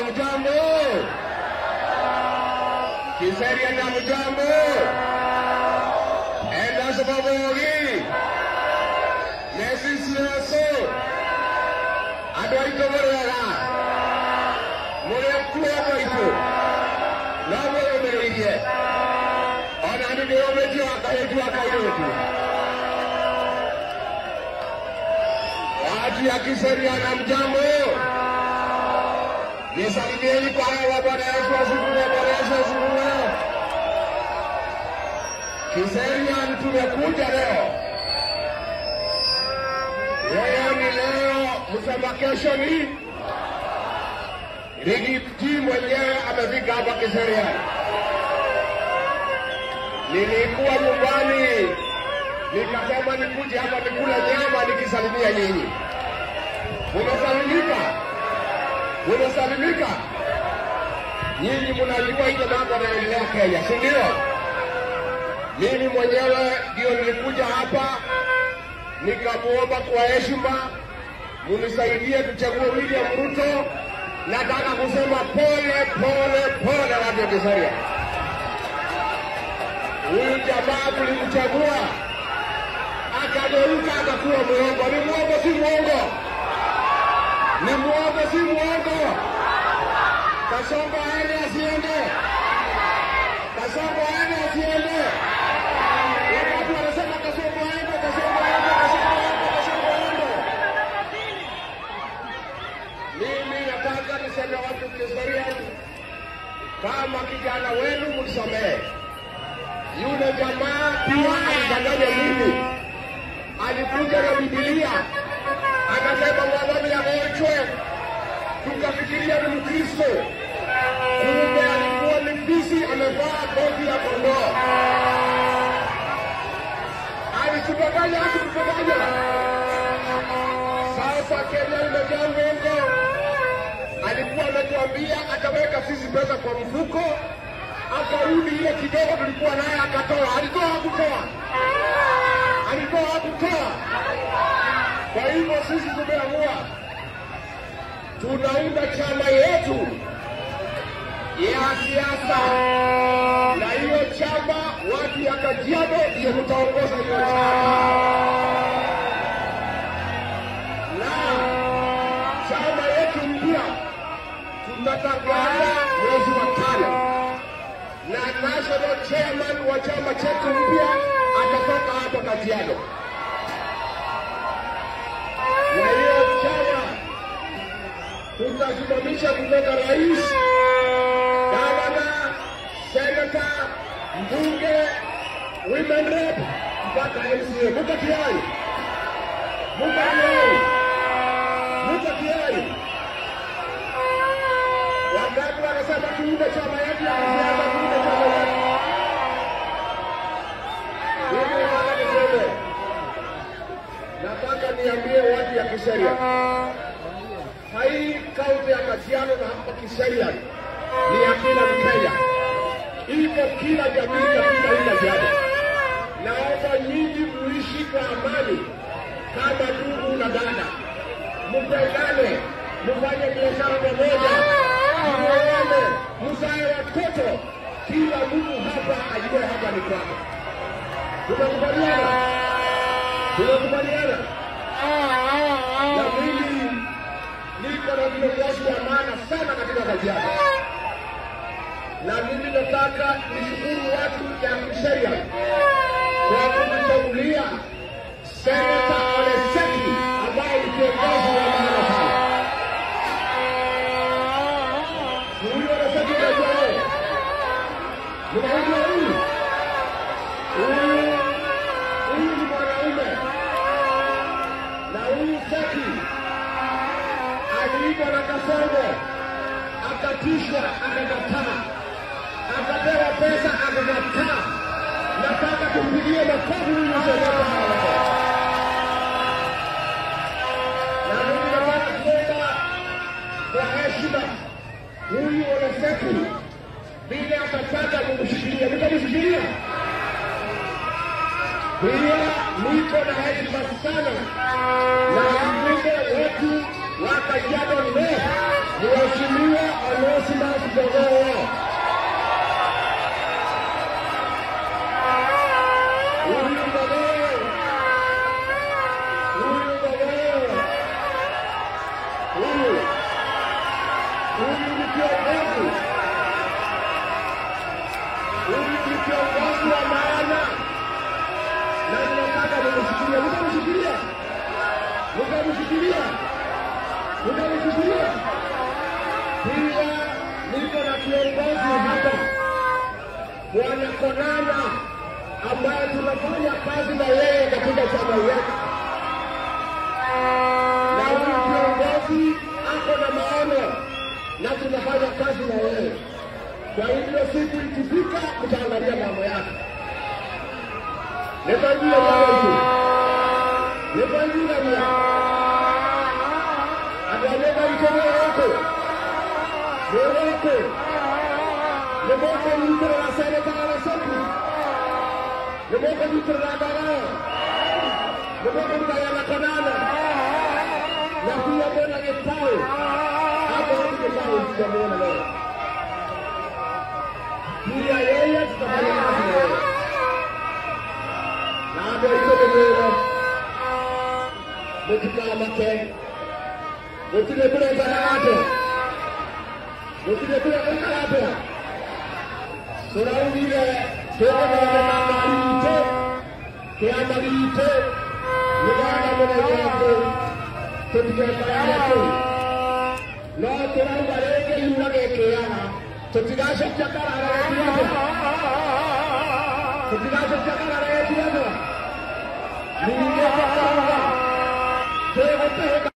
hamjambo? Kiserian hamjambo? Enda sababogi. Nesi siaso. Ada itu berada. Mulai keluar itu. Nama yang beriye. Orang ini dia berjuang kaya itu. Watu ya Kiserian hamjambo? Nisalimieni kwa hewa. Bwana Yesu asifiwe. Bwana Yesu asifiwe. Kiserian tumekuja leo. Leo ni leo, msema kesho ni Rigiti mwenyewe amefika hapa Kiserian. Nilikuwa nyumbani, nikasema nikuje hapa nikula nyama nikisalimia nyinyi. Mumesalimika? Mumesalimika? Nyinyi mnajua ile mambo yanaendelea Kenya, si ndio? Mimi mwenyewe ndio nilikuja hapa nikamuomba kwa heshima munisaidie tuchague William Ruto. Nataka kusema pole watu wa Kiserian. Huyu jamaa tulimchagua akageuka akakuwa muongo. Ni muongo si muongo? Ni muongo si muongo? Kasongo aende asiende? Kasongo aende asiende? Watu wanasema Kasongo aende, Kasongo aende, Kasongo aende, Kasongo aende. Mimi nataka niseme watu Kiserian, kama kijana wenu mnisamehe. Yule jamaa pia alidanganya mimi. Alikuja na Biblia. Akasema mwadhamu ya mochwe. Tukafikiria ni Mkristo. Kumbe alikuwa ni fisi amevaa koti ya kondoo. Alitudanganya hakutudanganya. Sasa Kenya imejaa uongo. Alikuwa ametuambia ataweka sisi pesa kwa mfuko. Akarudi ile kidogo tulikuwa naye akatoa. Alitoa hakutoa. Alitoa hakutoa. Kwa hivyo sisi tumeamua tunaunda chama yetu ya siasa, na hiyo chama watu ya Kajiado ndio mtaongoza hiyo chama. Na chama yetu mpya tutatangaza mwezi wa 5. Na national chairman wa chama chetu mpya atatoka hapa Kajiado. Na hiyo chama tutasimamisha kutoka rais, gavana, senator, mbunge, women rep mpaka MCA. Muko tayari? Muko tayari? Muko tayari? Wangapi wanasema tuunde chama yetu ya siasa, tuunde chama yetu? Mimi nataka niseme, nataka niambie watu ya Kiserian. Hii kaunti ya Kajiado na hapa Kiserian ni ya kila Mkenya. Iko kila jamii katika hii Kajiado. Naomba nyinyi muishi kwa amani kama ndugu na dada. Mpendane, mfanye biashara pamoja. Muone, mzae watoto. Kila mtu hapa ajue hapa ni kwake. Tunakubaliana? Tunakubaliana? Na mimi niko na viongozi wa maana sana katika Kajiado. Na mimi nataka nishukuru watu ya Kiserian kwa kumchagulia Senator Ole Seki ambaye ni kiongozi wa maana sana. Huyu Ole Seki ndio yeye. Mnaona huyu? Huyu ni mwanaume. Na huyu Seki aliitwa na Kasongo, akatishwa, akakataa, akapewa pesa, akakataa. Nataka kumpigie makofi huyu Senator. Na mimi nataka kuomba kwa heshima huyu Ole Seki, bila atataka kumshikilia, mtamshikilia? Pia niko na heshima sana na mbunge wetu wa Kajiado North, Mheshimiwa Mheshimiwa. Pia niko na kiongozi hapa Bwana Konana ambaye tunafanya kazi na yeye katika chama yetu, na huyu kiongozi ako na maono na tunafanya kazi na yeye. Kwa hivyo siku ikifika tutaangalia mambo yake. Nikwambie wewe, nikwambie wewe, ataleta mkono wako, wewe Nemoko nitro la sere para sopi. Nemoko nitro la dara. Nemoko nitaya la Konana. Na pia bona getao. Hapo ndio getao tutamwona leo. Pia yeye tutafanya kazi leo. Na hapo iko leo. Mtikama Mutile kule barato. Mutile kule barato. Tunaungia tunaona marito kia marito nibana mwana yako tutikafanya tu no tunaunga leke yunage kiana tutikasha chakara raya tutikasha chakara raya ninge pakanga tuwe